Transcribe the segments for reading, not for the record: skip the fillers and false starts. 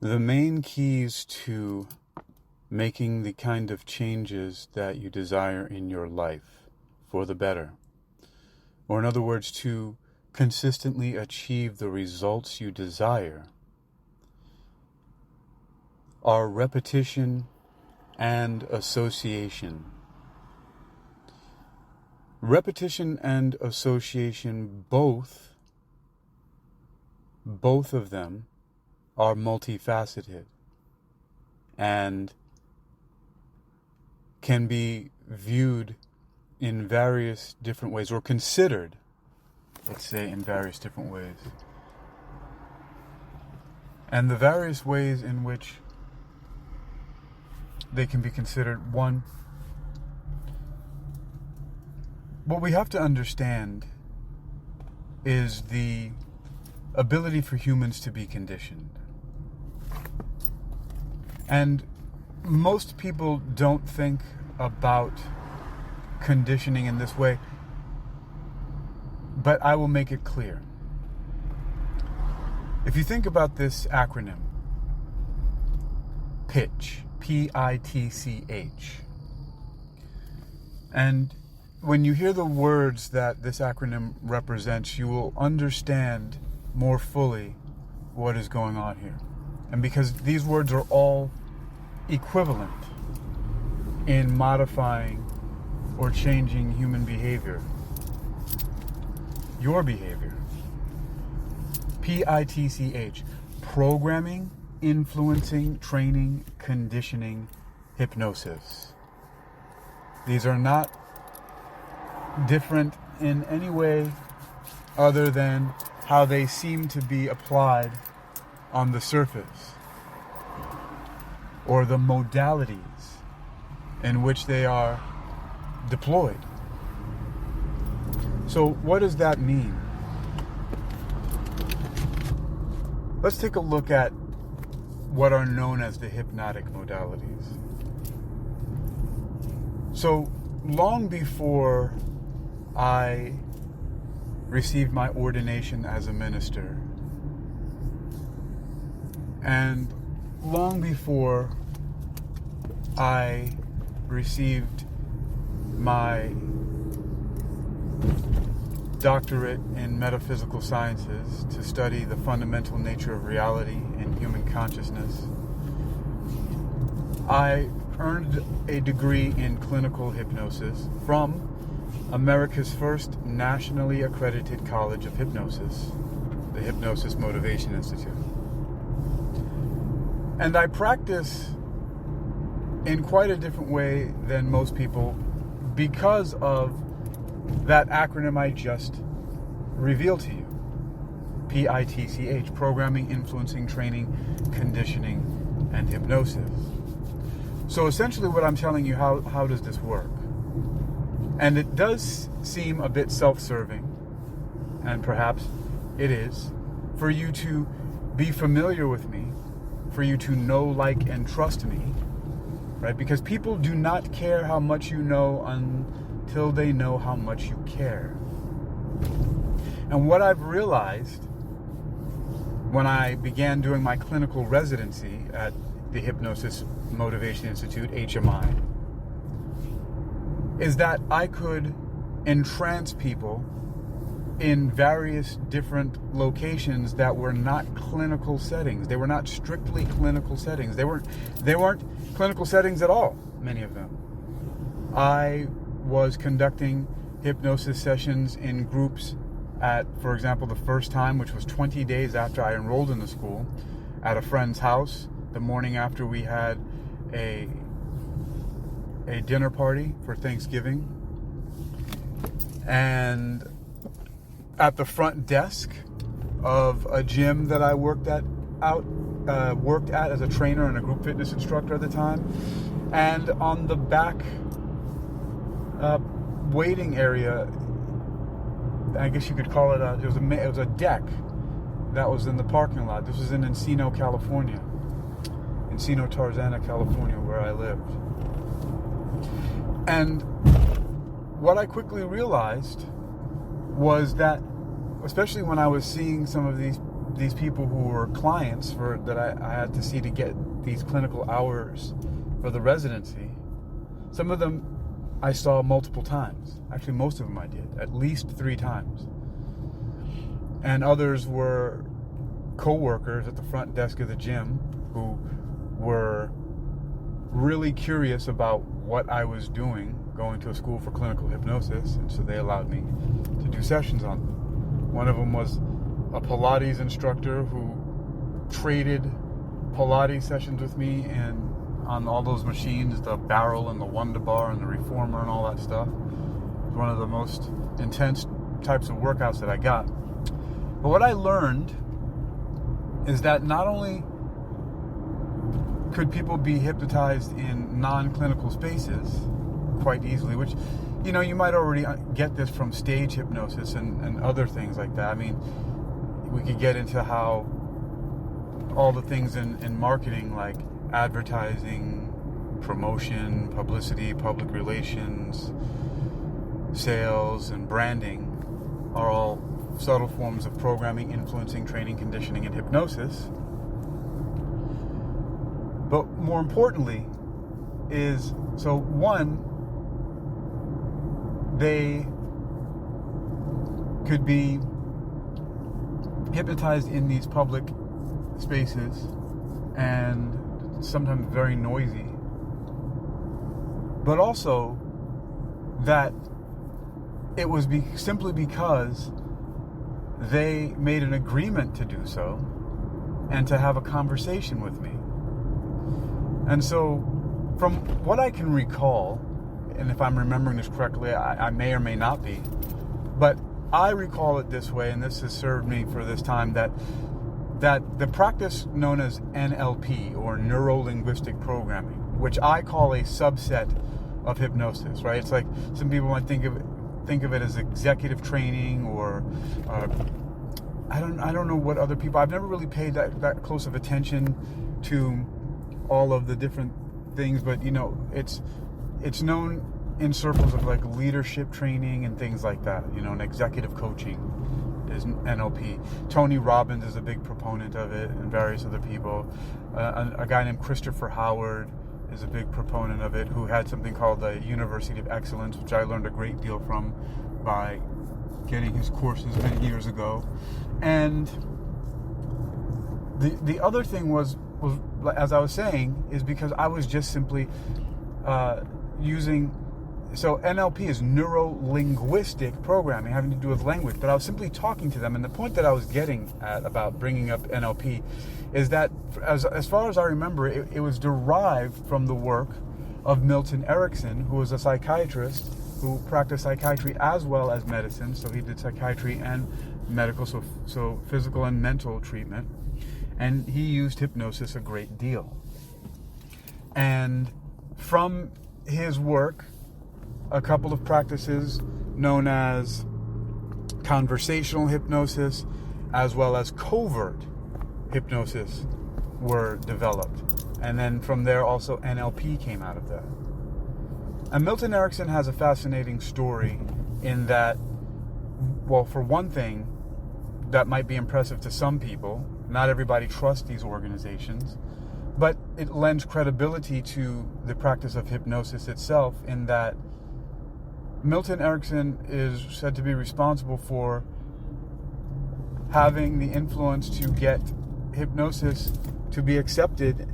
The main keys to making the kind of changes that you desire in your life for the better, or in other words, to consistently achieve the results you desire, are repetition and association. Repetition and association, both of them are multifaceted and can be viewed in various different ways, or considered, let's say, in various different ways. And the various ways in which they can be considered: one, what we have to understand is the ability for humans to be conditioned. And most people don't think about conditioning in this way, but I will make it clear. If you think about this acronym, PITCH, P-I-T-C-H, and when you hear the words that this acronym represents, you will understand more fully what is going on here. And because these words are all equivalent in modifying or changing human behavior, your behavior. PITCH, programming, influencing, training, conditioning, hypnosis. These are not different in any way other than how they seem to be applied on the surface, or the modalities in which they are deployed. So what does that mean? Let's take a look at what are known as the hypnotic modalities. So long before I received my ordination as a minister, and long before I received my doctorate in metaphysical sciences to study the fundamental nature of reality and human consciousness, I earned a degree in clinical hypnosis from America's first nationally accredited college of hypnosis, the Hypnosis Motivation Institute. And I practice in quite a different way than most people because of that acronym I just revealed to you. PITCH, programming, influencing, training, conditioning, and hypnosis. So essentially what I'm telling you, how does this work? And it does seem a bit self-serving, and perhaps it is, for you to be familiar with me, for you to know, like, and trust me, right? Because people do not care how much you know until they know how much you care. And what I've realized when I began doing my clinical residency at the Hypnosis Motivation Institute, HMI, is that I could entrance people in various different locations that were not clinical settings. They were not strictly clinical settings. They weren't clinical settings at all, many of them. I was conducting hypnosis sessions in groups at, for example, the first time, which was 20 days after I enrolled in the school, at a friend's house, the morning after we had a dinner party for Thanksgiving, and at the front desk of a gym that I worked at as a trainer and a group fitness instructor at the time, and on the back waiting area, I guess you could call it it was a deck that was in the parking lot. This was in Encino, California. Encino, Tarzana, California, where I lived. And what I quickly realized was that, especially when I was seeing some of these people who were clients that I had to see to get these clinical hours for the residency, some of them I saw multiple times. Actually, most of them I did, at least 3 times. And others were co-workers at the front desk of the gym who were really curious about what I was doing, going to a school for clinical hypnosis, and so they allowed me to do sessions on them. One of them was a Pilates instructor who traded Pilates sessions with me and on all those machines, the barrel and the Wonder Bar and the Reformer and all that stuff. It was one of the most intense types of workouts that I got. But what I learned is that not only could people be hypnotized in non-clinical spaces quite easily, which, you know, you might already get this from stage hypnosis and other things like that. I mean, we could get into how all the things in marketing, like advertising, promotion, publicity, public relations, sales, and branding, are all subtle forms of programming, influencing, training, conditioning, and hypnosis. But more importantly is, so one, they could be hypnotized in these public spaces and sometimes very noisy, but also that it was simply because they made an agreement to do so and to have a conversation with me. And so from what I can recall, and if I'm remembering this correctly, I may or may not be, but I recall it this way, and this has served me for this time, that the practice known as NLP, or neuro-linguistic programming, which I call a subset of hypnosis, right? It's like some people might think of it as executive training, or I don't know what other people. I've never really paid that close of attention to all of the different things, but you know, it's known in circles of like leadership training and things like that, you know, and executive coaching is NLP. Tony Robbins is a big proponent of it, and various other people. A guy named Christopher Howard is a big proponent of it, who had something called the University of Excellence, which I learned a great deal from by getting his courses many years ago. And the other thing was, as I was saying, is because I was just simply using, so NLP is neuro-linguistic programming, having to do with language, but I was simply talking to them, and the point that I was getting at about bringing up NLP is that, as far as I remember, it was derived from the work of Milton Erickson, who was a psychiatrist who practiced psychiatry as well as medicine, so he did psychiatry and medical, so physical and mental treatment, and he used hypnosis a great deal. And from his work, a couple of practices known as conversational hypnosis as well as covert hypnosis were developed. And then from there also NLP came out of that. And Milton Erickson has a fascinating story in that, well, for one thing, that might be impressive to some people. Not everybody trusts these organizations, but it lends credibility to the practice of hypnosis itself, in that Milton Erickson is said to be responsible for having the influence to get hypnosis to be accepted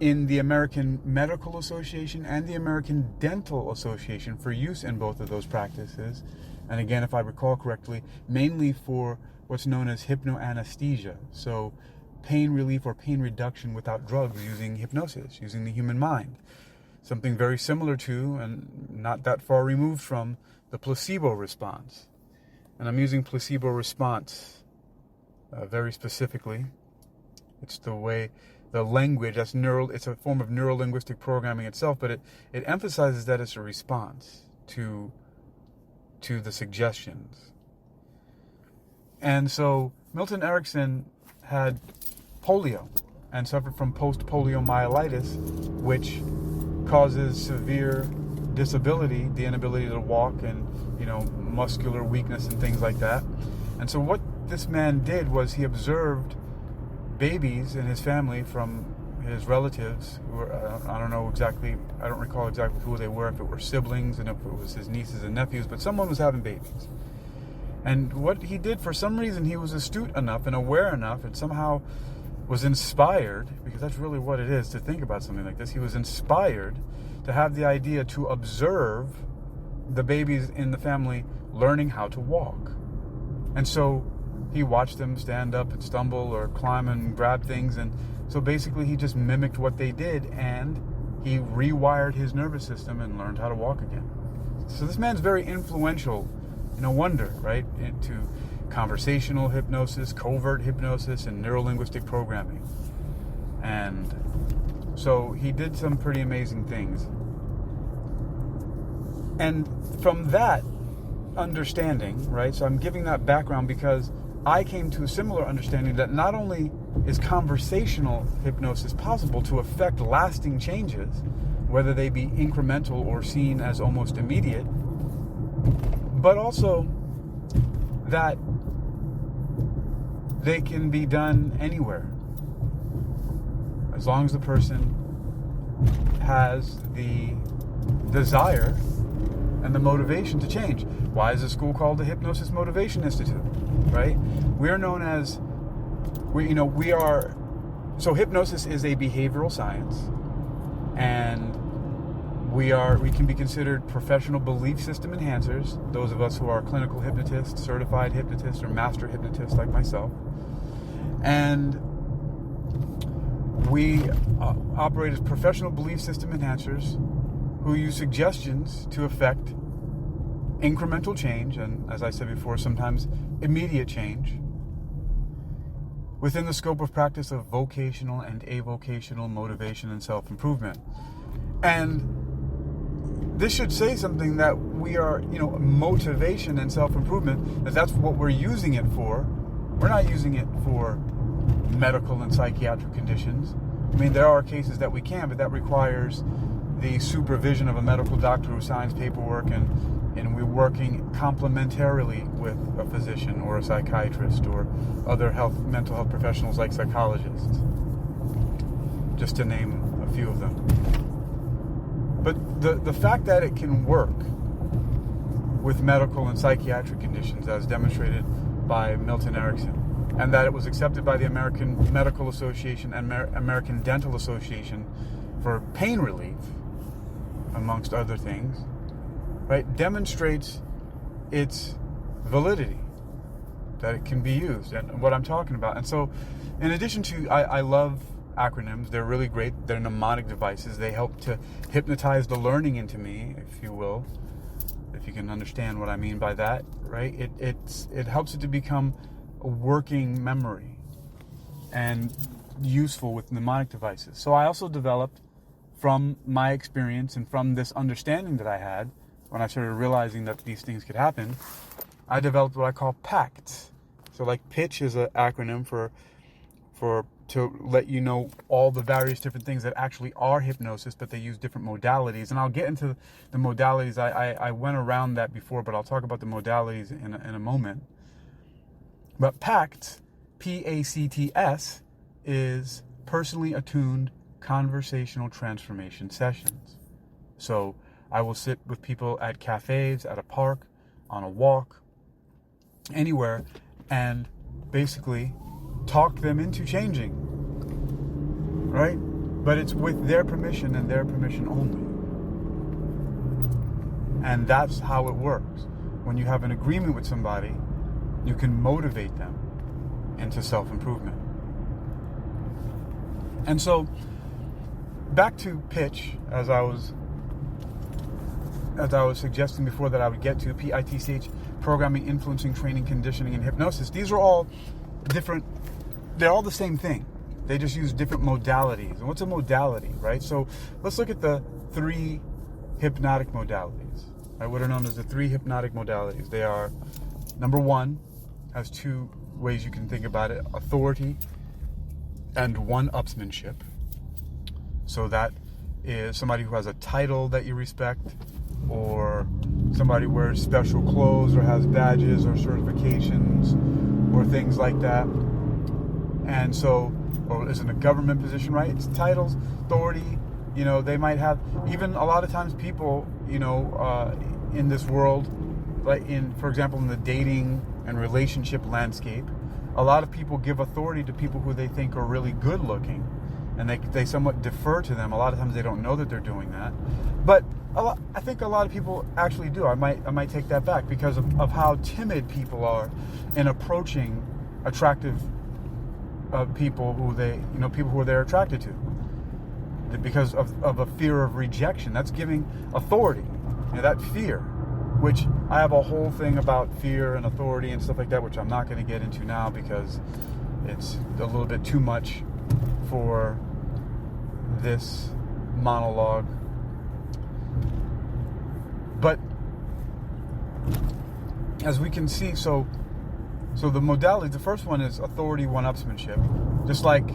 in the American Medical Association and the American Dental Association for use in both of those practices. And again, if I recall correctly, mainly for what's known as hypnoanesthesia, so pain relief or pain reduction without drugs, using hypnosis, using the human mind. Something very similar to, and not that far removed from, the placebo response. And I'm using placebo response very specifically. It's the way, the language, that's it's a form of neuro-linguistic programming itself, but it emphasizes that it's a response to the suggestions. And so Milton Erickson had polio and suffered from post-poliomyelitis, which causes severe disability, the inability to walk, and, you know, muscular weakness and things like that. And so what what this man did was he observed babies in his family from his relatives, who were, I don't recall exactly who they were, if it were siblings and if it was his nieces and nephews, but someone was having babies. And what he did, for some reason, he was astute enough and aware enough and somehow was inspired, because that's really what it is to think about something like this. He was inspired to have the idea to observe the babies in the family learning how to walk. And so he watched them stand up and stumble or climb and grab things, and so basically he just mimicked what they did, and he rewired his nervous system and learned how to walk again. So this man's very influential, no wonder, right, into conversational hypnosis, covert hypnosis, and neuro-linguistic programming. And so he did some pretty amazing things. And from that understanding, right, so I'm giving that background because I came to a similar understanding that not only is conversational hypnosis possible to affect lasting changes, whether they be incremental or seen as almost immediate, but also that they can be done anywhere, as long as the person has the desire and the motivation to change. Why is the school called the Hypnosis Motivation Institute, right? We're known as, so hypnosis is a behavioral science, and we can be considered professional belief system enhancers, those of us who are clinical hypnotists, certified hypnotists, or master hypnotists like myself. And we operate as professional belief system enhancers who use suggestions to affect incremental change, and as I said before, sometimes immediate change, within the scope of practice of vocational and avocational motivation and self-improvement. And this should say something, that we are, motivation and self-improvement, that's what we're using it for. We're not using it for medical and psychiatric conditions. I mean, there are cases that we can, but that requires the supervision of a medical doctor who signs paperwork, and we're working complementarily with a physician or a psychiatrist or other mental health professionals like psychologists, just to name a few of them. But the fact that it can work with medical and psychiatric conditions, as demonstrated by Milton Erickson, and that it was accepted by the American Medical Association and American Dental Association for pain relief, amongst other things, right, demonstrates its validity, that it can be used, and what I'm talking about. And so, in addition to, I love acronyms. They're really great. They're mnemonic devices. They help to hypnotize the learning into me, if you will, if you can understand what I mean by that, right? It helps it to become a working memory and useful with mnemonic devices. So I also developed, from my experience and from this understanding that I had when I started realizing that these things could happen, I developed what I call PACT. So like pitch is an acronym for to let you know all the various different things that actually are hypnosis, but they use different modalities. And I'll get into the modalities. I went around that before, but I'll talk about the modalities in a moment. But PACT, PACTS, is personally attuned conversational transformation sessions. So I will sit with people at cafes, at a park, on a walk, anywhere, and basically talk them into changing, right? But it's with their permission and their permission only. And that's how it works. When you have an agreement with somebody, you can motivate them into self-improvement. And so, back to pitch, as I was suggesting before that I would get to, PITCH, programming, influencing, training, conditioning, and hypnosis. These are all different, they're all the same thing. They just use different modalities. And what's a modality, right? So let's look at the 3 hypnotic modalities, right? What are known as the 3 hypnotic modalities. They are, number 1, has 2 ways you can think about it: authority and one-upsmanship. So that is somebody who has a title that you respect, or somebody wears special clothes or has badges or certifications, or things like that. And so, or is in a government position, right? It's titles, authority. They might have, even a lot of times people, in this world, like for example, in the dating and relationship landscape, a lot of people give authority to people who they think are really good looking, and they somewhat defer to them. A lot of times they don't know that they're doing that, but I think a lot of people actually do. I might take that back because of how timid people are in approaching attractive people who they're attracted to, because of a fear of rejection. That's giving authority, that fear, which I have a whole thing about fear and authority and stuff like that, which I'm not going to get into now because it's a little bit too much for this monologue. But as we can see, so the modality, the first one is authority one-upsmanship. Just like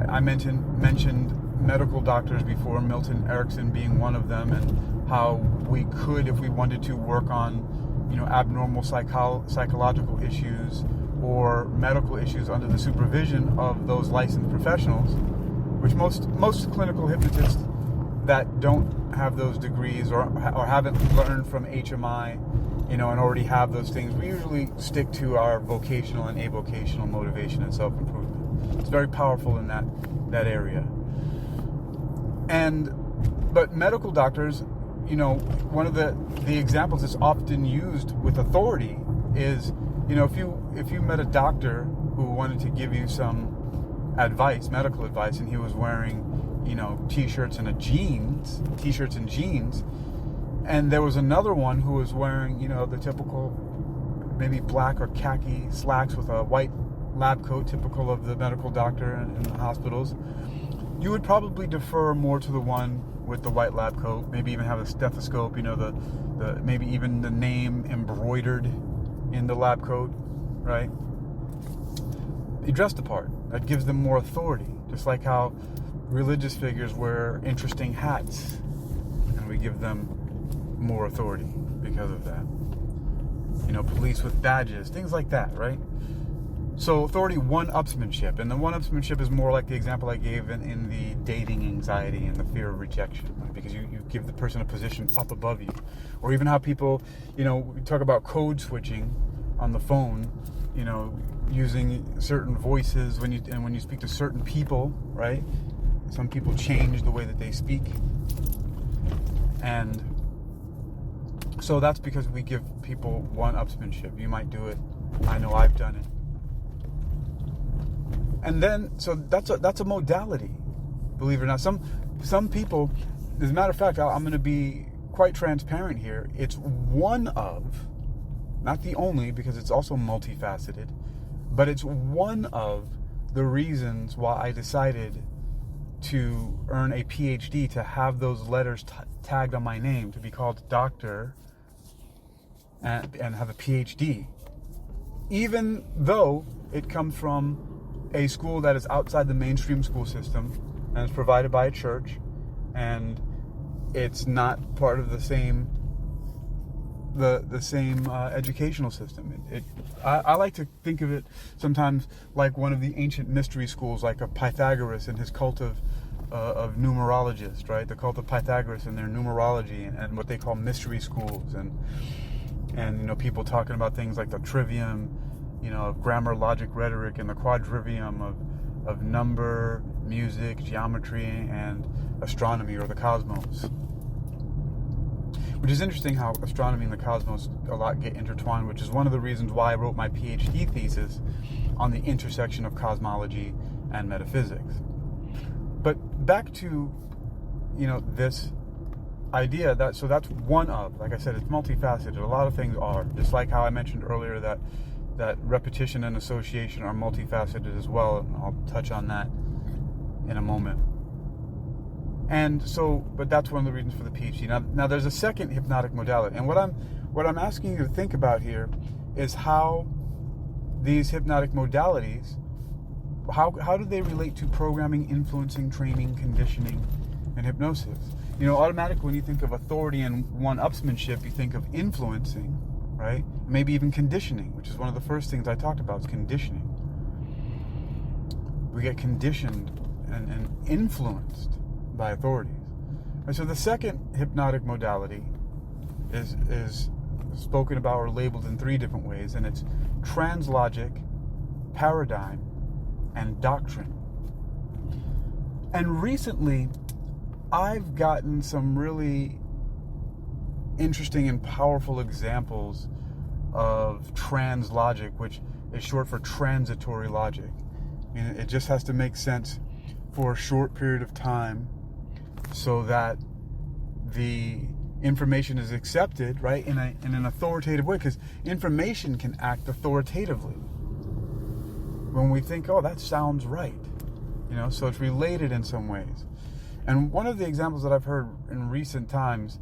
I mentioned medical doctors before, Milton Erickson being one of them, and how we could, if we wanted to, work on abnormal psychological issues or medical issues under the supervision of those licensed professionals, which most clinical hypnotists that don't have those degrees or haven't learned from HMI, and already have those things, we usually stick to our vocational and avocational motivation and self-improvement. It's very powerful in that area. But medical doctors, one of the examples that's often used with authority is, if you met a doctor who wanted to give you some advice, medical advice, and he was wearing, t-shirts and jeans, and there was another one who was wearing, the typical maybe black or khaki slacks with a white lab coat, typical of the medical doctor in the hospitals, you would probably defer more to the one with the white lab coat, maybe even have a stethoscope, the maybe even the name embroidered in the lab coat, right? They dress the part. That gives them more authority, just like how religious figures wear interesting hats, and we give them more authority because of that. Police with badges, things like that, right? So authority one-upsmanship, and the one-upsmanship is more like the example I gave in the dating anxiety and the fear of rejection, right? Because you give the person a position up above you. Or even how people, we talk about code switching on the phone, using certain voices when you speak to certain people, right? Some people change the way that they speak, and so that's because we give people one-upsmanship. You might do it. I know I've done it. And then, so that's a modality, believe it or not. Some people, as a matter of fact, I'm going to be quite transparent here. It's one of, not the only, because it's also multifaceted, but it's one of the reasons why I decided to earn a PhD, to have those letters tagged on my name, to be called doctor and have a PhD, even though it comes from a school that is outside the mainstream school system and is provided by a church, and it's not part of the same educational system. I like to think of it sometimes like one of the ancient mystery schools, like a Pythagoras and his cult of numerologists, right? The cult of Pythagoras and their numerology and what they call mystery schools, and people talking about things like the trivium, of grammar, logic, rhetoric, and the quadrivium of number, music, geometry, and astronomy, or the cosmos. Which is interesting how astronomy and the cosmos a lot get intertwined, which is one of the reasons why I wrote my PhD thesis on the intersection of cosmology and metaphysics. But back to, this idea that's one of, like I said, it's multifaceted. A lot of things are, just like how I mentioned earlier that repetition and association are multifaceted as well, and I'll touch on that in a moment. And so, but that's one of the reasons for the PhD. Now there's a second hypnotic modality, and what I'm asking you to think about here is how these hypnotic modalities, how do they relate to programming, influencing, training, conditioning, and hypnosis? Automatically when you think of authority and one-upsmanship, you think of influencing, right? Maybe even conditioning, which is one of the first things I talked about, is conditioning. We get conditioned and influenced by authorities. And so the second hypnotic modality is spoken about or labeled in 3 different ways, and it's translogic, paradigm, and doctrine. And recently, I've gotten some really interesting and powerful examples of translogic, which is short for transitory logic. I mean, it just has to make sense for a short period of time so that the information is accepted, right, in an authoritative way, because information can act authoritatively when we think, oh, that sounds right, so it's related in some ways. And one of the examples that I've heard in recent times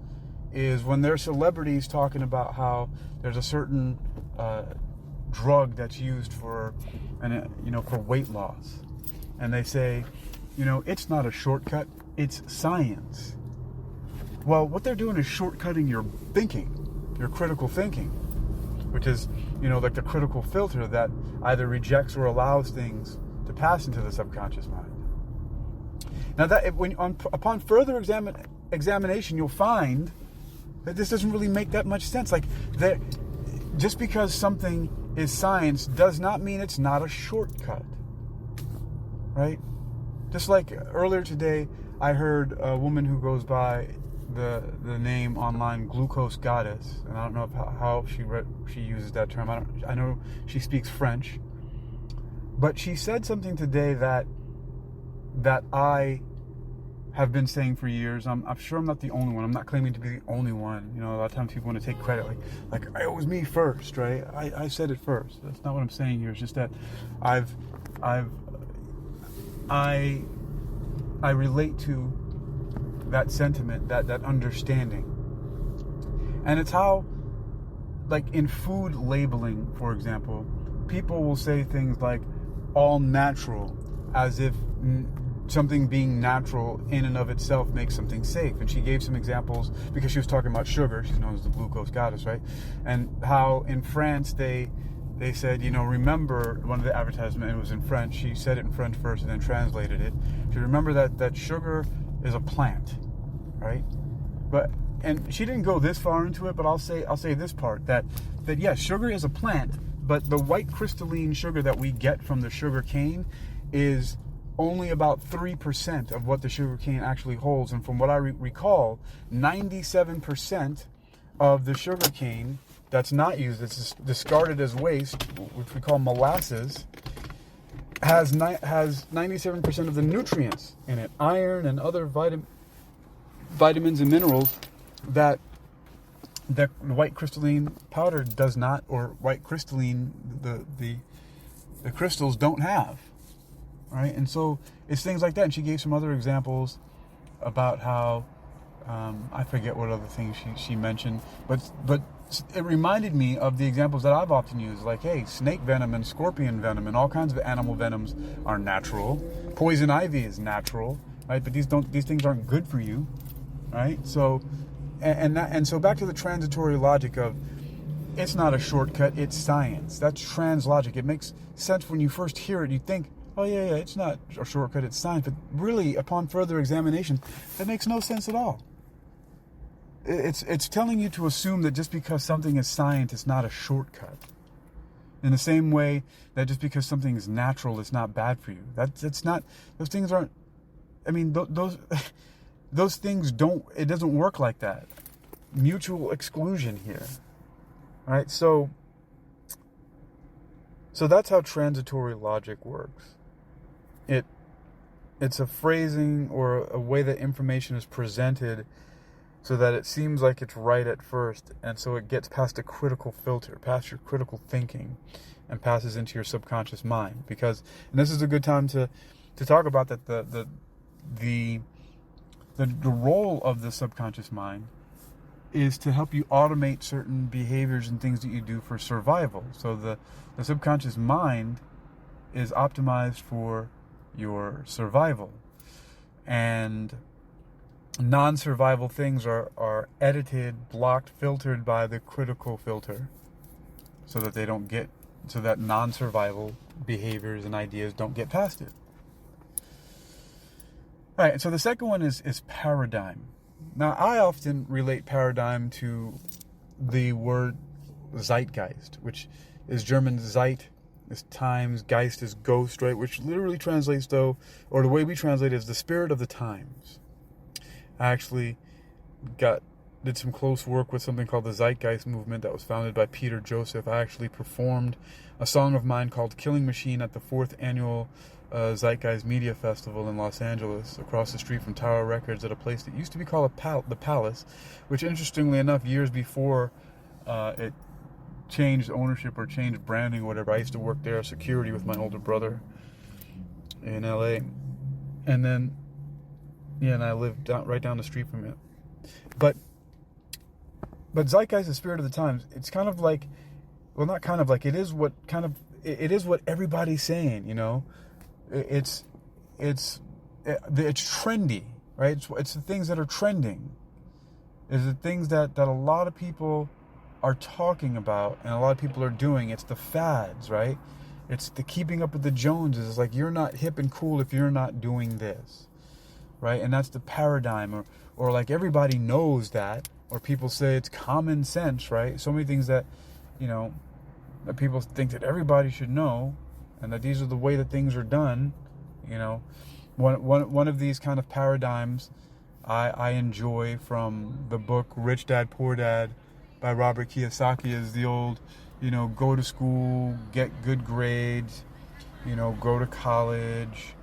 is when there's celebrities talking about how there's a certain drug that's used for weight loss, and they say, it's not a shortcut, it's science. Well, what they're doing is shortcutting your thinking, your critical thinking, which is, like the critical filter that either rejects or allows things to pass into the subconscious mind. Now, that upon further examination, you'll find that this doesn't really make that much sense. Like, just because something is science does not mean it's not a shortcut, right? Just like earlier today, I heard a woman who goes by the name online Glucose Goddess, and I don't know how she uses that term. I know she speaks French, but she said something today that I have been saying for years. I'm sure I'm not the only one. I'm not claiming to be the only one. A lot of times people want to take credit, like it was me first, right? I said it first. That's not what I'm saying here. It's just that I relate to that sentiment, that understanding. And it's how, like in food labeling, for example, people will say things like all natural, as if something being natural in and of itself makes something safe. And she gave some examples because she was talking about sugar. She's known as the Glucose Goddess, right? And how in France they said, remember, one of the advertisements, it was in French, she said it in French first and then translated it. She remember that sugar is a plant, right? And she didn't go this far into it, but I'll say this part, that yes, sugar is a plant, but the white crystalline sugar that we get from the sugar cane is only about 3% of what the sugar cane actually holds. And from what I recall, 97% of the sugar cane that's not used, it's discarded as waste, which we call molasses, has 97% of the nutrients in it, iron and other vitamins and minerals that the white crystalline powder does not, or white crystalline, the crystals don't have, right? And so it's things like that. And she gave some other examples about how, I forget what other things she mentioned, but it reminded me of the examples that I've often used, like, hey, snake venom and scorpion venom and all kinds of animal venoms are natural. Poison ivy is natural, right? But these things aren't good for you, right? So, and so back to the transitory logic of, it's not a shortcut, it's science. That's translogic. It makes sense when you first hear it. You think, oh yeah, it's not a shortcut, it's science. But really, upon further examination, that makes no sense at all. It's telling you to assume that just because something is science, it's not a shortcut. In the same way that just because something is natural, it's not bad for you. That's not. Those things aren't. I mean, those things don't. It doesn't work like that. Mutual exclusion here, right? So that's how transitory logic works. It's a phrasing or a way that information is presented, so that it seems like it's right at first, and so it gets past a critical filter, past your critical thinking, and passes into your subconscious mind. Because, and this is a good time to talk about that, the role of the subconscious mind is to help you automate certain behaviors and things that you do for survival. So the subconscious mind is optimized for your survival, and non-survival things are edited, blocked, filtered by the critical filter, so that non-survival behaviors and ideas don't get past it. All right, so the second one is paradigm. Now, I often relate paradigm to the word Zeitgeist, which is German Zeit is times, Geist is ghost, right? Which literally translates, though, or the way we translate it is the spirit of the times. I actually did some close work with something called the Zeitgeist movement that was founded by Peter Joseph. I actually performed a song of mine called Killing Machine at the 4th annual Zeitgeist Media Festival in Los Angeles, across the street from Tower Records, at a place that used to be called the Palace, which, interestingly enough, years before it changed ownership or changed branding or whatever, I used to work there as security with my older brother in LA. And then, and I lived right down the street from it. But Zeitgeist, the spirit of the times, it's kind of like, well, not kind of like, it is what everybody's saying, It's trendy, right? It's the things that are trending. It's the things that a lot of people are talking about and a lot of people are doing. It's the fads, right? It's the keeping up with the Joneses. It's like, you're not hip and cool if you're not doing this, right? And that's the paradigm, or like everybody knows that, or people say it's common sense, right? So many things that, that people think that everybody should know, and that these are the way that things are done. One of these kind of paradigms I enjoy from the book Rich Dad Poor Dad by Robert Kiyosaki is the old, go to school, get good grades, go to college,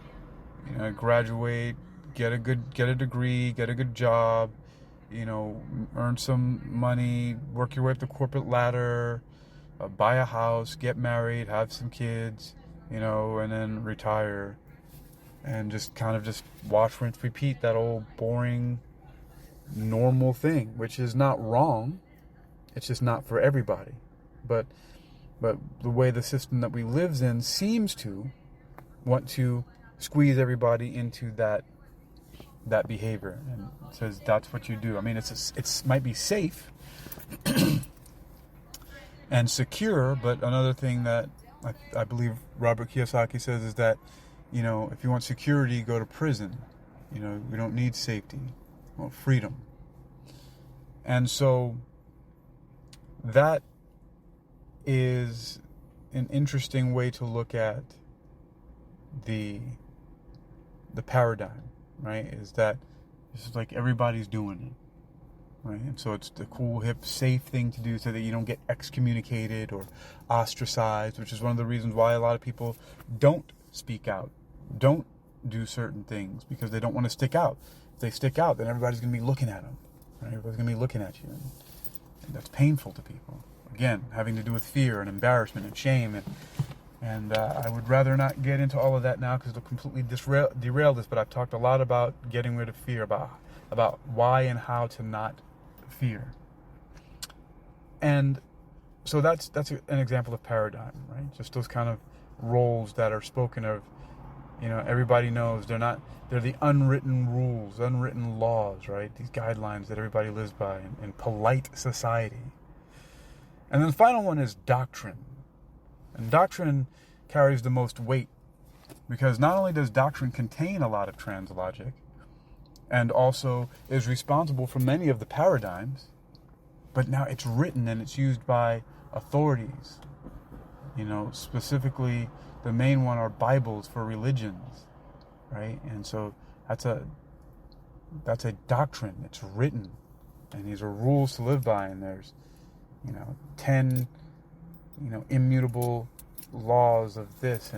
graduate, get a degree, get a good job, earn some money, work your way up the corporate ladder, buy a house, get married, have some kids, and then retire, and just wash, rinse, repeat that old boring, normal thing, which is not wrong. It's just not for everybody. But the way the system that we live in seems to want to squeeze everybody into that behavior, and says that's what you do. I mean, it's might be safe and secure, but another thing that I believe Robert Kiyosaki says is that, if you want security, go to prison. We don't need safety. We want freedom. And so that is an interesting way to look at the paradigm, right? Is that it's like everybody's doing it, right? And so it's the cool, hip, safe thing to do so that you don't get excommunicated or ostracized, which is one of the reasons why a lot of people don't speak out, don't do certain things, because they don't want to stick out. If they stick out, then everybody's going to be looking at them, right? Everybody's going to be looking at you. And that's painful to people. Again, having to do with fear and embarrassment and shame. And I would rather not get into all of that now, because it'll completely derail this. But I've talked a lot about getting rid of fear, about why and how to not fear. And so that's an example of paradigm, right? Just those kind of roles that are spoken of. Everybody knows they're the unwritten rules, unwritten laws, right? These guidelines that everybody lives by in polite society. And then the final one is doctrine. And doctrine carries the most weight, because not only does doctrine contain a lot of translogic, and also is responsible for many of the paradigms, but now it's written and it's used by authorities. Specifically, the main one are Bibles for religions, right? And so that's a doctrine. It's written, and these are rules to live by. And there's 10 immutable laws of this,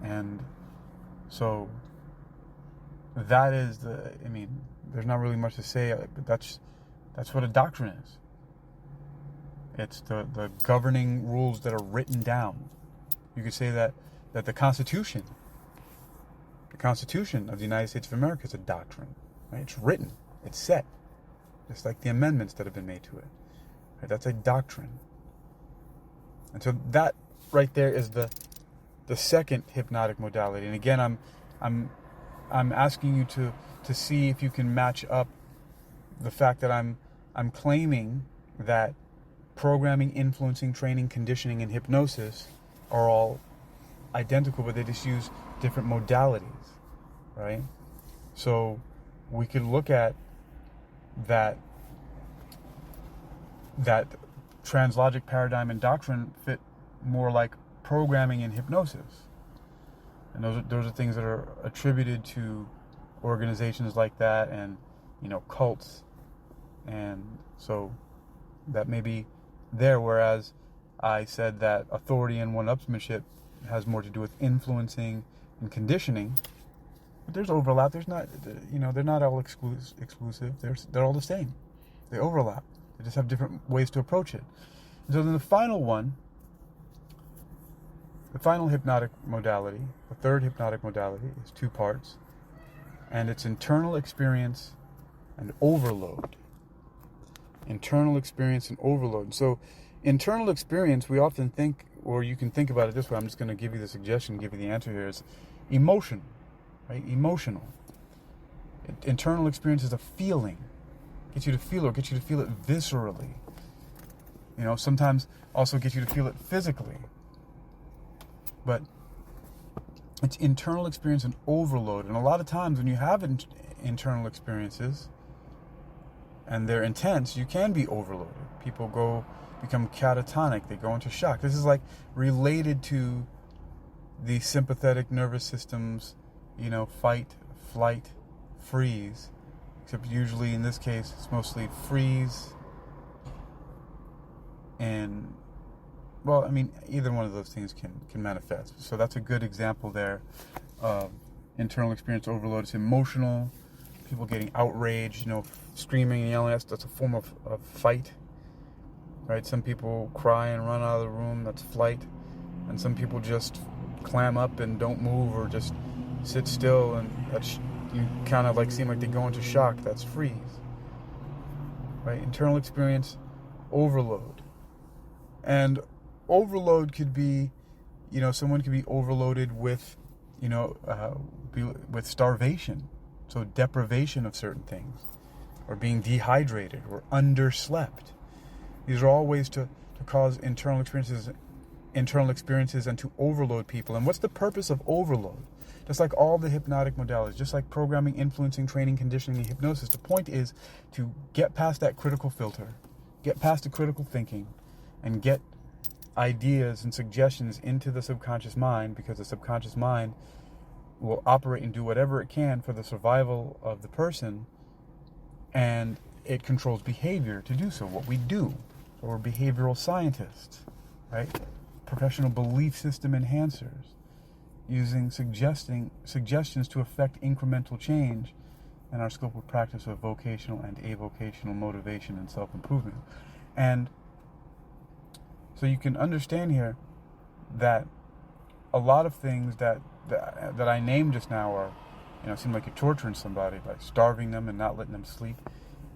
and so that is there's not really much to say, but that's what a doctrine is. It's the governing rules that are written down. You could say that the Constitution of the United States of America is a doctrine, right? It's written, it's set, just like the amendments that have been made to it. Right? That's a doctrine. And so that right there is the second hypnotic modality. And again, I'm asking you to see if you can match up the fact that I'm claiming that programming, influencing, training, conditioning, and hypnosis are all identical, but they just use different modalities, right? So we could look at that translogic paradigm and doctrine fit more like programming and hypnosis. And those are things that are attributed to organizations like that, and cults. And so that may be there, whereas I said that authority and one-upsmanship has more to do with influencing and conditioning. But there's overlap. There's not, they're not all exclusive. They're all the same. They overlap. They just have different ways to approach it. And so then the final hypnotic modality, the third hypnotic modality, is 2 parts, and it's internal experience and overload. Internal experience and overload. So internal experience, we often think, or you can think about it this way, I'm just going to give you the suggestion, give you the answer here, is emotion, right? Emotional. Internal experience is a feeling. Gets you to feel it, gets you to feel it viscerally. Sometimes also gets you to feel it physically. But it's internal experience and overload. And a lot of times when you have internal experiences and they're intense, you can be overloaded. People become catatonic. They go into shock. This is like related to the sympathetic nervous system's, fight, flight, freeze. Except usually in this case, it's mostly freeze and, either one of those things can manifest. So that's a good example there of internal experience overload. It's emotional, people getting outraged, screaming and yelling. That's a form of fight, right? Some people cry and run out of the room. That's flight. And some people just clam up and don't move, or just sit still, and that's, you kind of like seem like they go into shock. That's freeze, right? Internal experience overload. And overload could be, someone could be overloaded with, with starvation. So deprivation of certain things, or being dehydrated, or underslept. These are all ways to cause internal experiences and to overload people. And what's the purpose of overload? Just like all the hypnotic modalities, just like programming, influencing, training, conditioning, and hypnosis, the point is to get past that critical filter, get past the critical thinking, and get ideas and suggestions into the subconscious mind, because the subconscious mind will operate and do whatever it can for the survival of the person, and it controls behavior to do so, what we do. So we're behavioral scientists, right? Professional belief system enhancers, using suggestions to affect incremental change in our scope of practice of vocational and avocational motivation and self-improvement. And so you can understand here that a lot of things that I named just now are, seem like you're torturing somebody by starving them and not letting them sleep.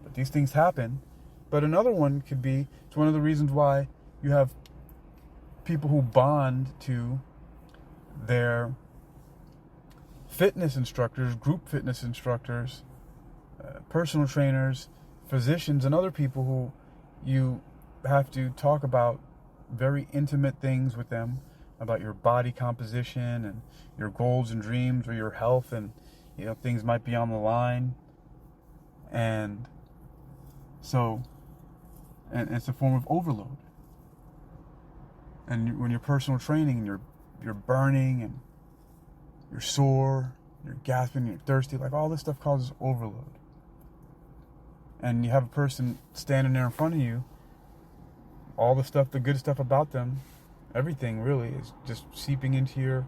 But these things happen. But another one could be, it's one of the reasons why you have people who bond to their fitness instructors, group fitness instructors, personal trainers, physicians, and other people who you have to talk about very intimate things with them, about your body composition and your goals and dreams, or your health, and things might be on the line. And so, and it's a form of overload. And when you're personal training and you're burning and you're sore, you're gasping, you're thirsty, like all this stuff causes overload. And you have a person standing there in front of you, all the stuff, the good stuff about them, everything really is just seeping into your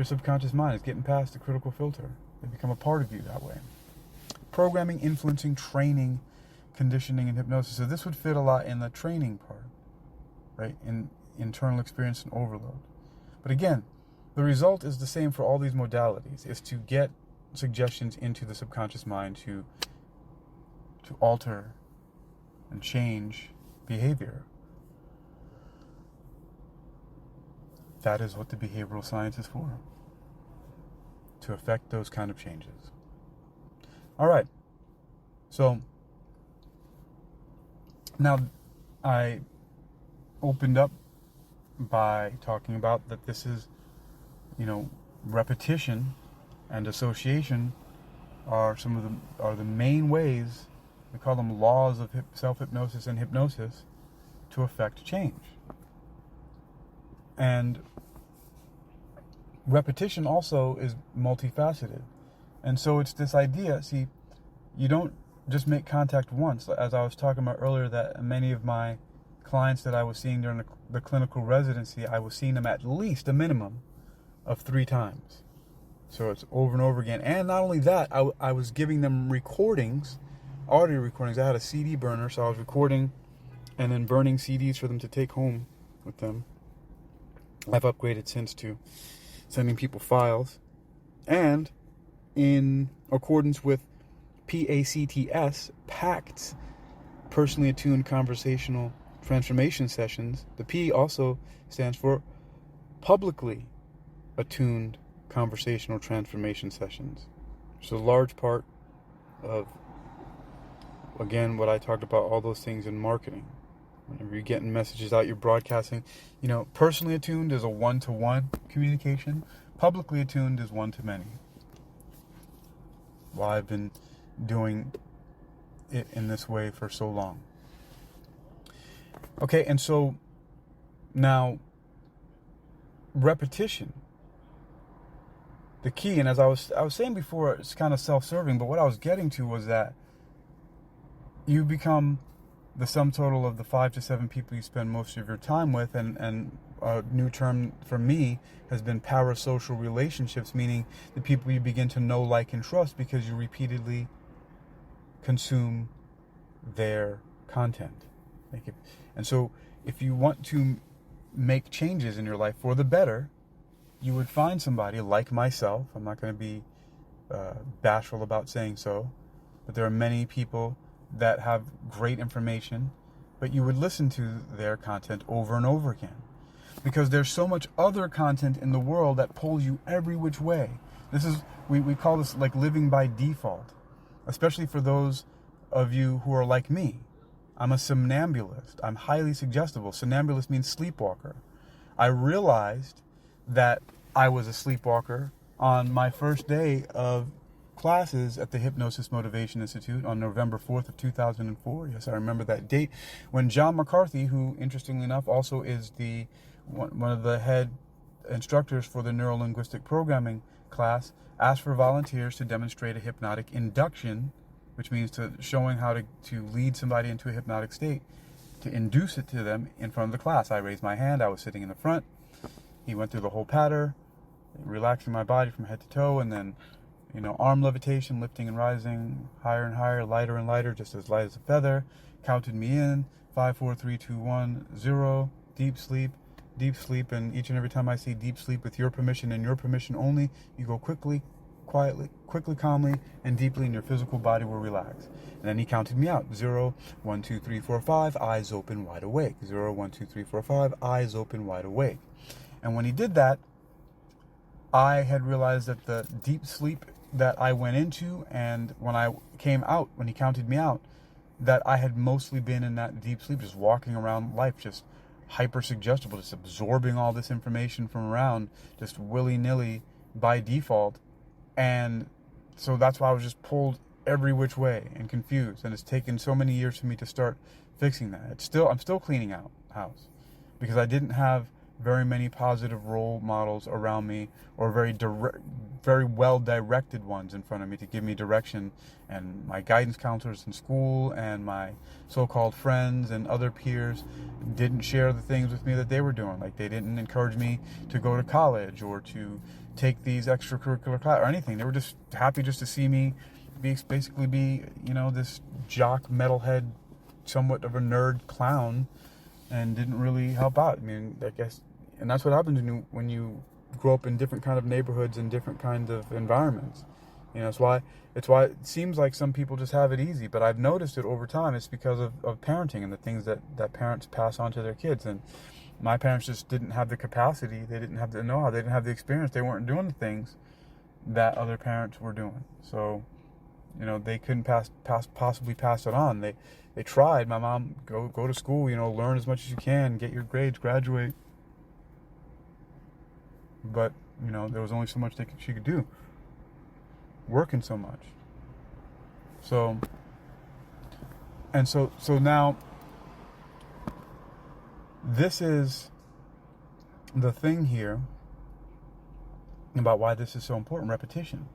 subconscious mind. It's getting past the critical filter. They become a part of you that way. Programming, influencing, training, conditioning, and hypnosis. So this would fit a lot in the training part, right? In internal experience and overload. But again, the result is the same for all these modalities, is to get suggestions into the subconscious mind to alter and change behavior. That is what the behavioral science is for, to affect those kind of changes. All right. So now I opened up by talking about that this is, repetition and association are the main ways, we call them laws of self-hypnosis and hypnosis, to affect change. And repetition also is multifaceted. And so it's this idea, see, you don't just make contact once. As I was talking about earlier, that many of my clients that I was seeing during the clinical residency, I was seeing them at least a minimum of 3 times. So it's over and over again. And not only that, I was giving them recordings, audio recordings. I had a CD burner, so I was recording and then burning CDs for them to take home with them. I've upgraded since to sending people files. And in accordance with PACT's personally attuned conversational transformation sessions, the P also stands for publicly attuned conversational transformation sessions. It's a large part of, again, what I talked about, all those things in marketing. Whenever you're getting messages out, you're broadcasting. Personally attuned is a one-to-one communication. Publicly attuned is one-to-many. Well, I've been doing it in this way for so long. Okay, and so now repetition, the key, and as I was saying before, it's kind of self-serving, but what I was getting to was that you become the sum total of the 5 to 7 people you spend most of your time with, and a new term for me has been parasocial relationships, meaning the people you begin to know, like, and trust because you repeatedly consume their content. And so if you want to make changes in your life for the better, you would find somebody like myself. I'm not going to be bashful about saying so, but there are many people that have great information, but you would listen to their content over and over again because there's so much other content in the world that pulls you every which way. This is, we call this like living by default, especially for those of you who are like me. I'm a somnambulist. I'm highly suggestible. Somnambulist means sleepwalker. I realized that I was a sleepwalker on my first day of classes at the Hypnosis Motivation Institute on November 4th of 2004. Yes, I remember that date when John McCarthy, who interestingly enough also is one of the head instructors for the neuro-linguistic programming class, asked for volunteers to demonstrate a hypnotic induction, which means showing how to lead somebody into a hypnotic state, to induce it to them in front of the class. I raised my hand. I was sitting in the front. He went through the whole pattern, relaxing my body from head to toe, and then arm levitation, lifting and rising, higher and higher, lighter and lighter, just as light as a feather. Counted me in, 5, 4, 3, 2, 1, 0, deep sleep, and each and every time I say deep sleep, with your permission and your permission only, you go quickly, quietly, calmly, and deeply, and your physical body will relax. And then he counted me out, 0, 1, 2, 3, 4, 5, eyes open, wide awake. 0, 1, 2, 3, 4, 5, eyes open, wide awake. And when he did that, I had realized that the deep sleep that I went into, and when I came out, when he counted me out, that I had mostly been in that deep sleep, just walking around life, just hyper suggestible, just absorbing all this information from around, just willy-nilly by default. And so that's why I was just pulled every which way and confused. And it's taken so many years for me to start fixing that. I'm still cleaning out house because I didn't have very many positive role models around me, or very well directed ones in front of me to give me direction. And my guidance counselors in school and my so-called friends and other peers didn't share the things with me that they were doing. Like, they didn't encourage me to go to college or to take these extracurricular classes or anything. They were just happy just to see me basically be this jock, metalhead, somewhat of a nerd clown, and didn't really help out. I mean, I guess, and that's what happens when you grow up in different kind of neighborhoods and different kinds of environments. It's why it seems like some people just have it easy, but I've noticed it over time. It's because of parenting and the things that parents pass on to their kids. And my parents just didn't have the capacity. They didn't have the know-how. They didn't have the experience. They weren't doing the things that other parents were doing. So they couldn't possibly pass it on. They tried. My mom, go to school, learn as much as you can, get your grades, graduate. But, there was only so much she could do. Working so much. So now, this is the thing here about why this is so important: repetition.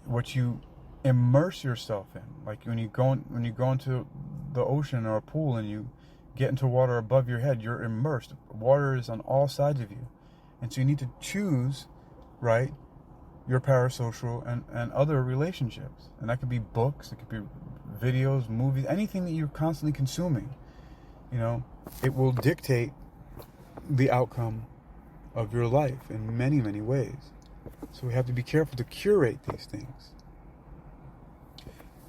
What you immerse yourself in, like when you go into the ocean or a pool and you get into water above your head, you're immersed. Water is on all sides of you, and so you need to choose, right, your parasocial and other relationships. And that could be books, it could be videos, movies, anything that you're constantly consuming. It will dictate the outcome of your life in many, many ways. So we have to be careful to curate these things.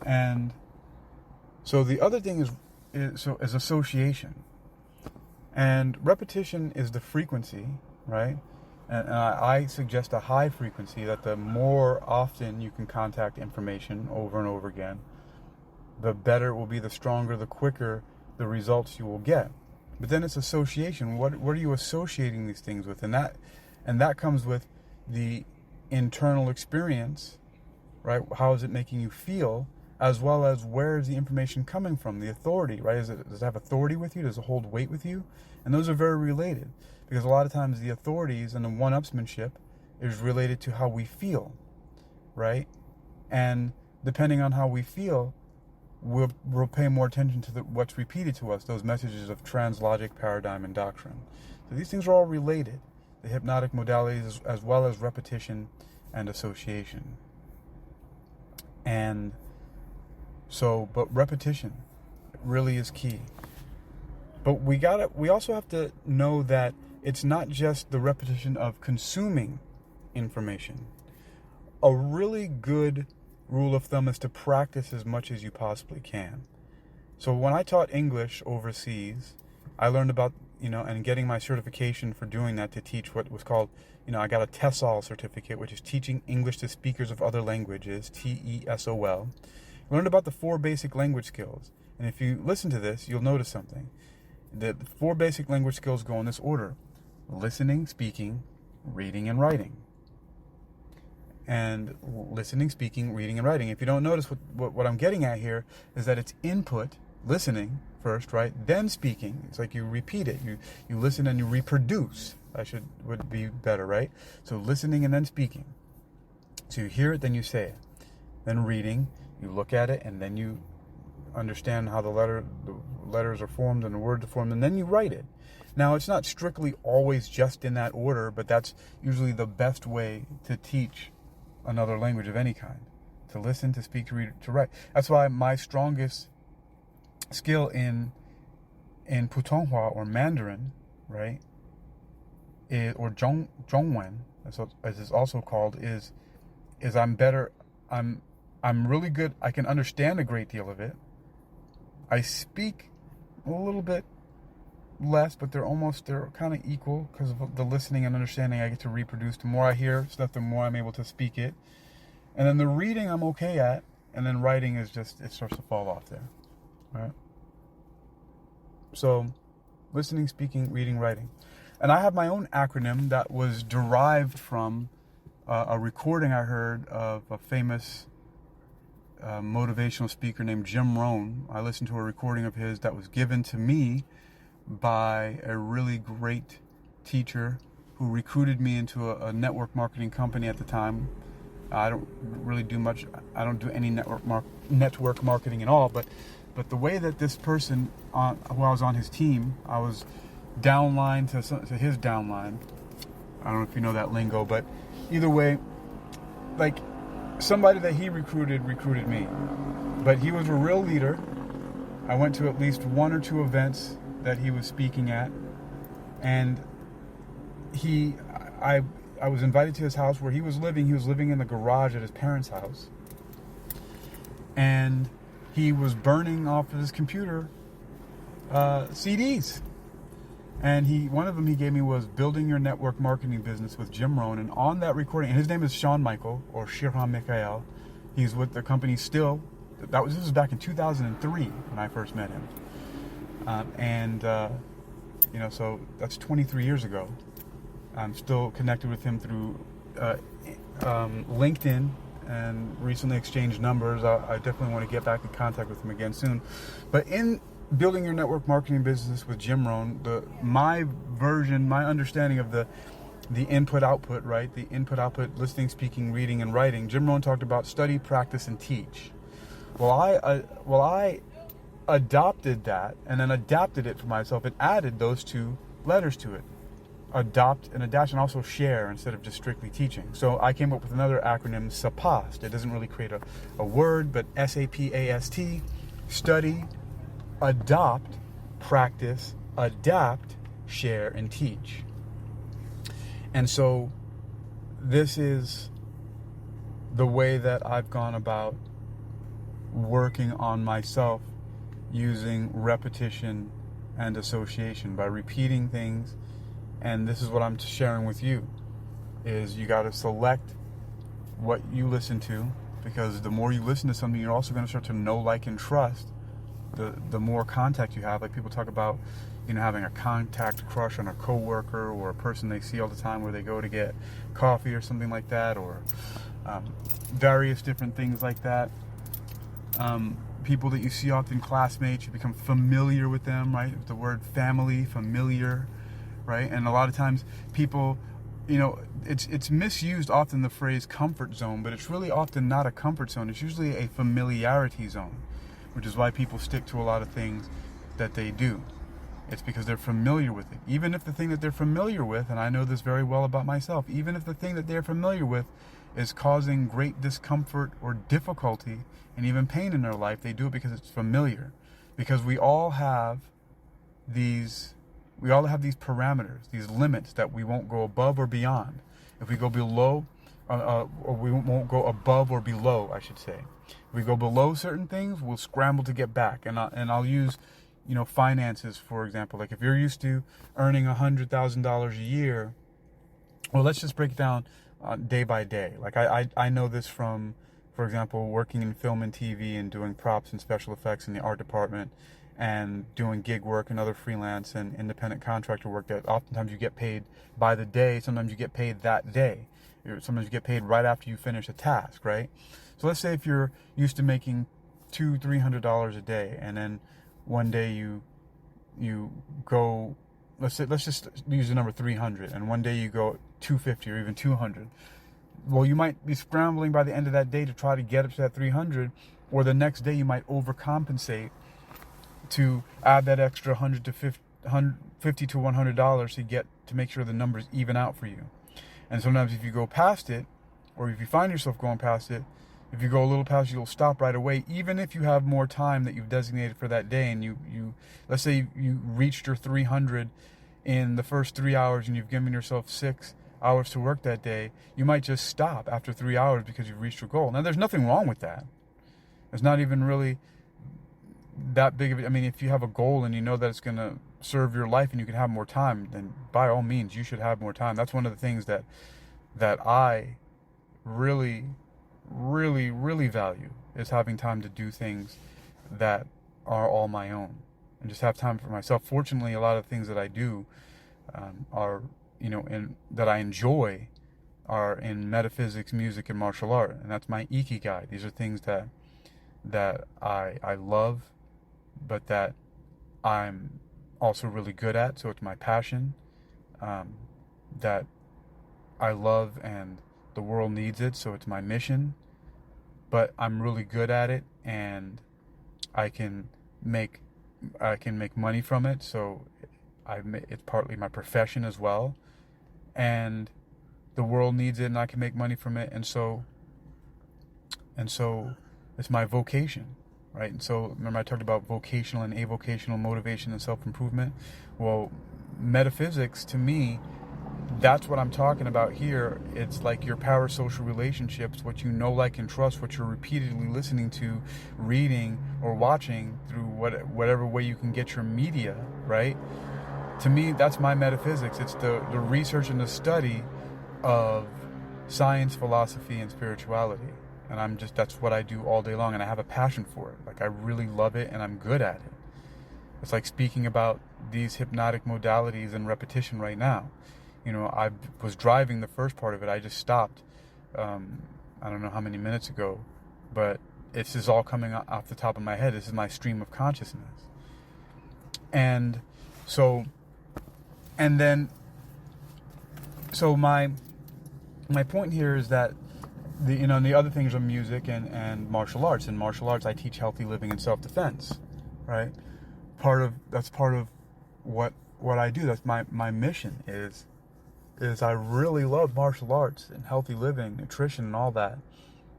And so the other thing is association. And repetition is the frequency, right? And I suggest a high frequency, that the more often you can contact information over and over again, the better it will be, the stronger, the quicker the results you will get. But then it's association. What are you associating these things with? And that comes with the internal experience, right? How is it making you feel, as well as where is the information coming from? The authority, right? Does it have authority with you? Does it hold weight with you? And those are very related, because a lot of times the authorities and the one-upsmanship is related to how we feel, right? And depending on how we feel, we'll pay more attention to what's repeated to us, those messages of translogic paradigm and doctrine. So these things are all related, the hypnotic modalities as well as repetition and association. And so, but repetition really is key. But we also have to know that it's not just the repetition of consuming information. A really good rule of thumb is to practice as much as you possibly can. So when I taught English overseas, I learned about, and getting my certification for doing that, to teach what was called, I got a TESOL certificate, which is Teaching English to Speakers of Other Languages, TESOL. I learned about the 4 basic language skills. And if you listen to this, you'll notice something. The 4 basic language skills go in this order: listening, speaking, reading, and writing. And listening, speaking, reading, and writing. If you don't notice, what I'm getting at here is that it's input, listening first, right? Then speaking. It's like you repeat it. You listen and you reproduce. Would be better, right? So listening and then speaking. So you hear it, then you say it. Then reading, you look at it, and then you understand how the letters are formed and the words are formed, and then you write it. Now, it's not strictly always just in that order, but that's usually the best way to teach another language of any kind: to listen, to speak, to read, to write. That's why my strongest skill in Putonghua, or Mandarin, right, or Zhongwen, as it's also called, is I'm better. I'm really good. I can understand a great deal of it. I speak a little bit less, but they're kind of equal, because of the listening and understanding I get to reproduce. The more I hear stuff, the more I'm able to speak it. And then the reading I'm okay at, and then writing is just, it starts to fall off there. Right? So, listening, speaking, reading, writing. And I have my own acronym that was derived from a recording I heard of a famous motivational speaker named Jim Rohn. I listened to a recording of his that was given to me by a really great teacher who recruited me into a network marketing company at the time. I don't really do much. I don't do any network marketing at all. But the way that this person, who I was on his team, I was downline to his downline. I don't know if you know that lingo, but either way, like, somebody that he recruited me. But he was a real leader. I went to at least 1 or 2 events that he was speaking at, and I was invited to his house where he was living. He was living in the garage at his parents' house, and he was burning off of his computer CDs. And one of them he gave me was Building Your Network Marketing Business with Jim Rohn. And on that recording, and his name is Sean Michael, or Shirhan Mikhael. He's with the company still. This was back in 2003 when I first met him. So that's 23 years ago. I'm still connected with him through LinkedIn and recently exchanged numbers. I definitely want to get back in contact with him again soon. But in building your network marketing business with Jim Rohn, my understanding of the input-output, right? The input-output, listening, speaking, reading, and writing. Jim Rohn talked about study, practice, and teach. Well, I adopted that and then adapted it for myself and added those two letters to it. Adopt and adapt, and also share instead of just strictly teaching. So I came up with another acronym, SAPAST. It doesn't really create a word, but SAPAST. Study, adopt, practice, adapt, share, and teach. And so this is the way that I've gone about working on myself using repetition and association by repeating things. And this is what I'm sharing with you, is you got to select what you listen to, because the more you listen to something, you're also going to start to know, like, and trust the more contact you have. Like people talk about, having a contact crush on a coworker or a person they see all the time where they go to get coffee or something like that, or various different things like that. People that you see often, classmates, you become familiar with them, right? The word family, familiar, right? And a lot of times people, it's misused often, the phrase comfort zone, but it's really often not a comfort zone. It's usually a familiarity zone, which is why people stick to a lot of things that they do. It's because they're familiar with it. Even if the thing that they're familiar with, and I know this very well about myself, even if the thing that they're familiar with is causing great discomfort or difficulty and even pain in their life, they do it because it's familiar. Because we all have these parameters, these limits that we won't go above or beyond. If we go below, or we won't go above or below, I should say. If we go below certain things, we'll scramble to get back. And I'll use, finances, for example. Like if you're used to earning $100,000 a year, well, let's just break it down day by day. Like I know this from, for example, working in film and TV and doing props and special effects in the art department, and doing gig work and other freelance and independent contractor work that oftentimes you get paid by the day. Sometimes you get paid that day. Sometimes you get paid right after you finish a task, right? So let's say if you're used to making $200-300 a day, and then one day you go, let's just use the number 300, and one day you go 250 or even 200. Well, you might be scrambling by the end of that day to try to get up to that 300, or the next day you might overcompensate to add that extra $100 to $50 to $100 to make sure the numbers even out for you. And sometimes if you go past it, or if you find yourself going past it, if you go a little past, you'll stop right away, even if you have more time that you've designated for that day. And you let's say you reached your 300 in the first 3 hours, and you've given yourself 6 hours to work that day. You might just stop after 3 hours because you've reached your goal. Now, there's nothing wrong with that. There's not even really that big of it. I mean, if you have a goal and you know that it's going to serve your life and you can have more time, then by all means, you should have more time. That's one of the things that I really, really, really value, is having time to do things that are all my own and just have time for myself. Fortunately, a lot of things that I do are, and that I enjoy are in metaphysics, music, and martial art. And that's my ikigai. These are things that I love, but that I'm also really good at. So it's my passion that I love, and the world needs it. So it's my mission, but I'm really good at it, and I can make money from it. So it's partly my profession as well, and the world needs it, and I can make money from it. And so it's my vocation, right? And so remember I talked about vocational and avocational motivation and self-improvement. Well, metaphysics, to me, that's what I'm talking about here. It's like your parasocial relationships, what you know, like, and trust, what you're repeatedly listening to, reading, or watching through whatever way you can get your media, right? To me, that's my metaphysics. It's the research and the study of science, philosophy, and spirituality. And that's what I do all day long, and I have a passion for it. Like, I really love it, and I'm good at it. It's like speaking about these hypnotic modalities and repetition right now. I was driving the first part of it. I just stopped, I don't know how many minutes ago, but this is all coming off the top of my head. This is my stream of consciousness. And so my point here is that the other things are music and martial arts. In martial arts, I teach healthy living and self-defense, right? That's part of what I do. That's my mission is I really love martial arts and healthy living, nutrition and all that,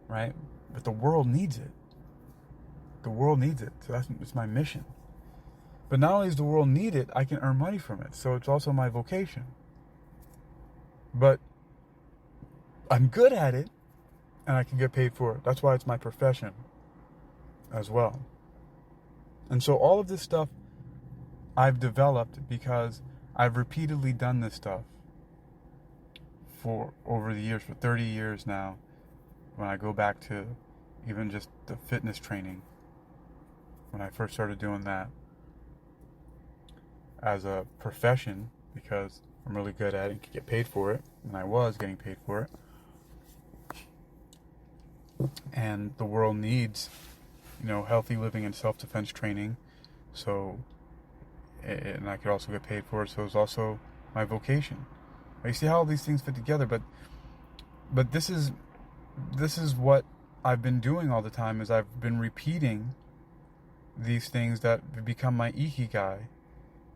right? But the world needs it. The world needs it. So it's my mission. But not only does the world need it, I can earn money from it. So it's also my vocation. But I'm good at it, and I can get paid for it. That's why it's my profession as well. And so all of this stuff I've developed because I've repeatedly done this stuff for over the years, for 30 years now. When I go back to even just the fitness training, when I first started doing that as a profession, because I'm really good at it and can get paid for it, and I was getting paid for it. And the world needs, healthy living and self-defense training. So, and I could also get paid for it. So it's also my vocation. You see how all these things fit together, but this is what I've been doing all the time, is I've been repeating these things that have become my ikigai,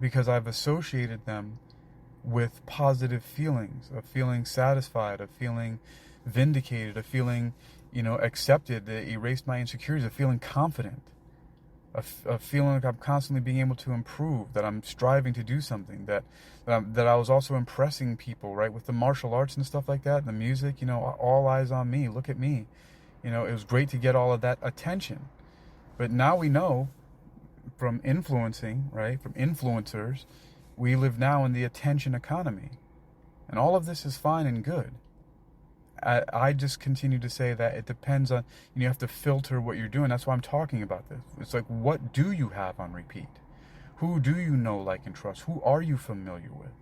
because I've associated them with positive feelings, of feeling satisfied, of feeling vindicated, of feeling, accepted, that erased my insecurities, of feeling confident, of feeling like I'm constantly being able to improve, that I'm striving to do something, that I was also impressing people, right, with the martial arts and stuff like that, the music, all eyes on me, look at me. It was great to get all of that attention. But now we know from influencing, right, from influencers, we live now in the attention economy. And all of this is fine and good. I just continue to say that it depends on, you have to filter what you're doing. That's why I'm talking about this. It's like, what do you have on repeat? Who do you know, like, and trust? Who are you familiar with?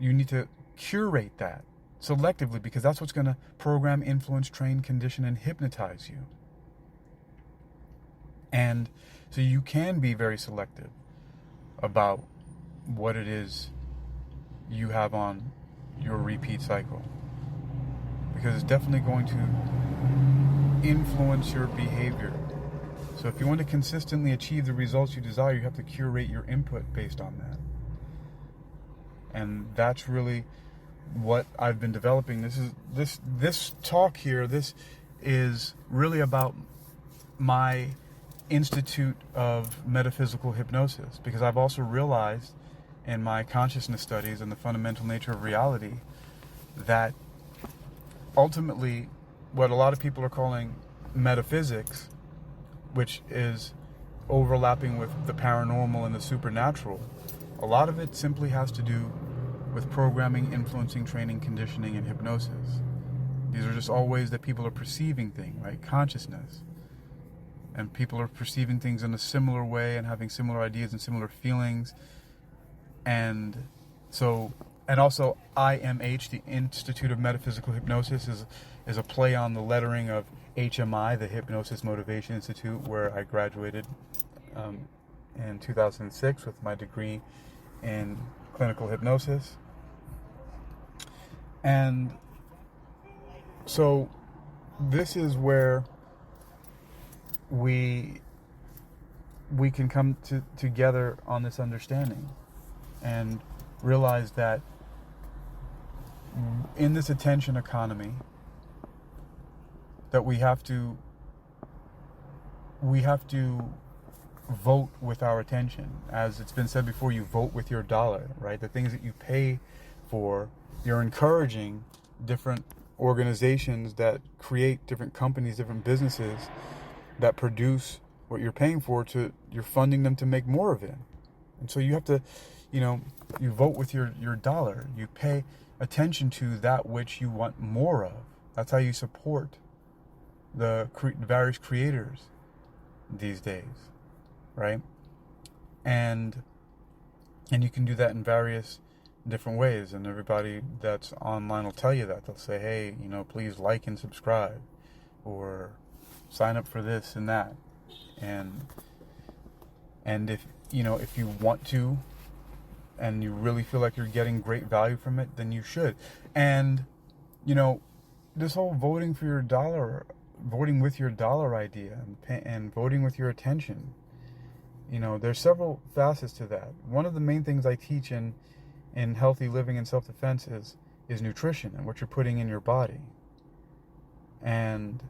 You need to curate that selectively, because that's what's going to program, influence, train, condition, and hypnotize you. And so you can be very selective about what it is you have on your repeat cycle, because it's definitely going to influence your behavior. So if you want to consistently achieve the results you desire, you have to curate your input based on that. And that's really what I've been developing. This talk here, this is really about my Institute of Metaphysical Hypnosis, because I've also realized in my consciousness studies and the fundamental nature of reality that ultimately what a lot of people are calling metaphysics, which is overlapping with the paranormal and the supernatural, a lot of it simply has to do with programming, influencing, training, conditioning, and hypnosis. These are just all ways that people are perceiving things, right? Consciousness. And people are perceiving things in a similar way and having similar ideas and similar feelings. And also IMH, the Institute of Metaphysical Hypnosis, is a play on the lettering of HMI, the Hypnosis Motivation Institute, where I graduated in 2006 with my degree in clinical hypnosis. And so this is where we can come together on this understanding and realize that in this attention economy that we have to vote with our attention. As it's been said before, you vote with your dollar, right? The things that you pay for, you're encouraging different organizations that create different companies, different businesses that produce what you're paying for, you're funding them to make more of it. And so you have to, you vote with your dollar. You pay attention to that which you want more of. That's how you support the various creators these days, right? And you can do that in various different ways, and everybody that's online will tell you that. They'll say, hey, please like and subscribe, or sign up for this and that. And if you want to, and you really feel like you're getting great value from it, then you should. And this whole voting with your dollar idea, and voting with your attention, there's several facets to that. One of the main things I teach in healthy living and self-defense is nutrition and what you're putting in your body. And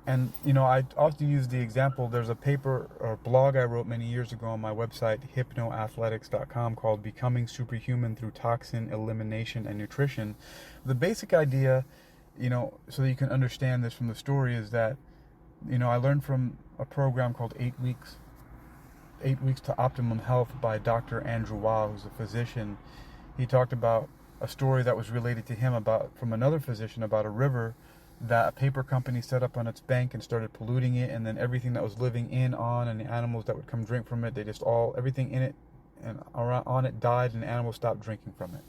I often use the example. There's a paper or blog I wrote many years ago on my website, hypnoathletics.com, called Becoming Superhuman Through Toxin Elimination and Nutrition. The basic idea, so that you can understand this from the story, is that, I learned from a program called 8 Weeks to Optimum Health by Dr. Andrew Weil, who's a physician. He talked about a story that was related to him from another physician about a river that a paper company set up on its bank and started polluting it, and then everything that was living on and the animals that would come drink from it, everything in it and on it died, and animals stopped drinking from it.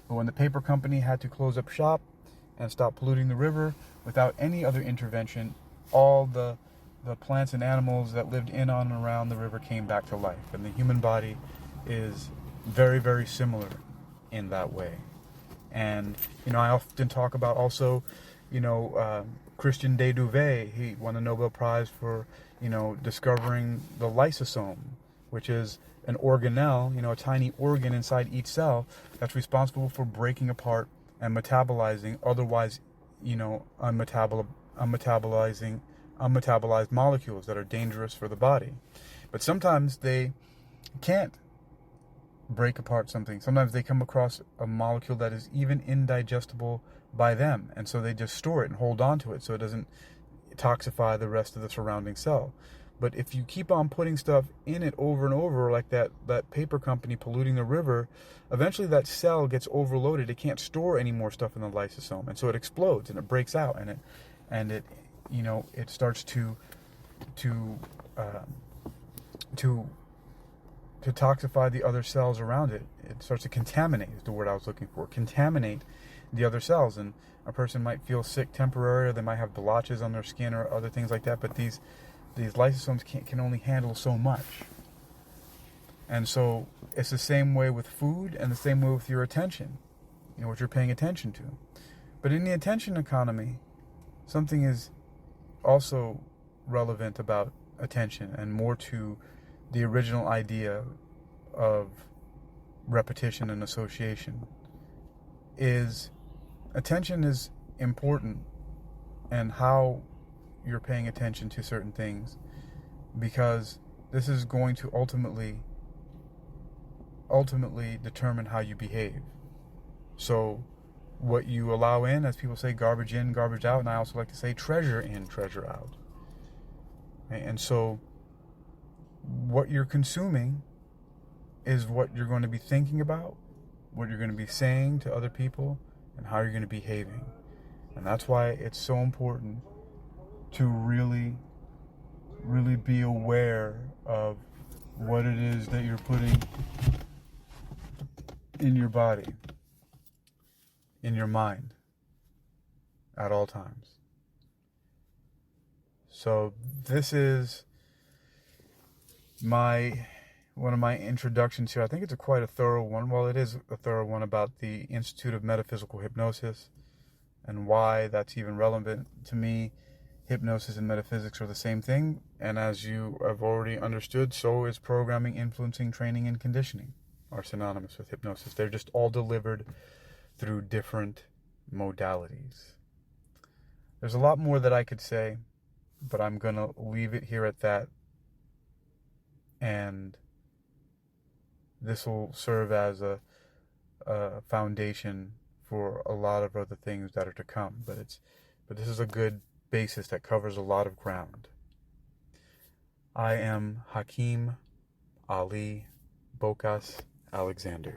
But when the paper company had to close up shop and stop polluting the river, without any other intervention, all the plants and animals that lived on and around the river came back to life. And the human body is very, very similar in that way. And I often talk about also Christian de Duve. He won the Nobel Prize for discovering the lysosome, which is an organelle, a tiny organ inside each cell that's responsible for breaking apart and metabolizing otherwise unmetabolized molecules that are dangerous for the body. But sometimes they can't break apart something. Sometimes they come across a molecule that is even indigestible by them, and so they just store it and hold on to it so it doesn't toxify the rest of the surrounding cell. But if you keep on putting stuff in it over and over, like that paper company polluting the river, eventually that cell gets overloaded. It can't store any more stuff in the lysosome, and so it explodes and it breaks out, and it starts to toxify the other cells around it. It starts to contaminate, is the word I was looking for. Contaminate the other cells, and a person might feel sick temporarily, or they might have blotches on their skin or other things like that, but these lysosomes can only handle so much. And so it's the same way with food, and the same way with your attention, what you're paying attention to. But in the attention economy, something is also relevant about attention, and more to the original idea of repetition and association. Is attention is important, and how you're paying attention to certain things, because this is going to ultimately determine how you behave. So what you allow in, as people say, garbage in, garbage out, and I also like to say treasure in, treasure out. Okay? And so what you're consuming is what you're going to be thinking about, what you're going to be saying to other people, and how you're going to be behaving. And that's why it's so important to really, really be aware of what it is that you're putting in your body, in your mind, at all times. So this is one of my introductions here. I think it's quite a thorough one. Well, it is a thorough one about the Institute of Metaphysical Hypnosis and why that's even relevant to me. Hypnosis and metaphysics are the same thing, and as you have already understood, so is programming, influencing, training, and conditioning are synonymous with hypnosis. They're just all delivered through different modalities. There's a lot more that I could say, but I'm going to leave it here at that. And this will serve as a foundation for a lot of other things that are to come. But this is a good basis that covers a lot of ground. I am Hakeem Ali Bokas Alexander.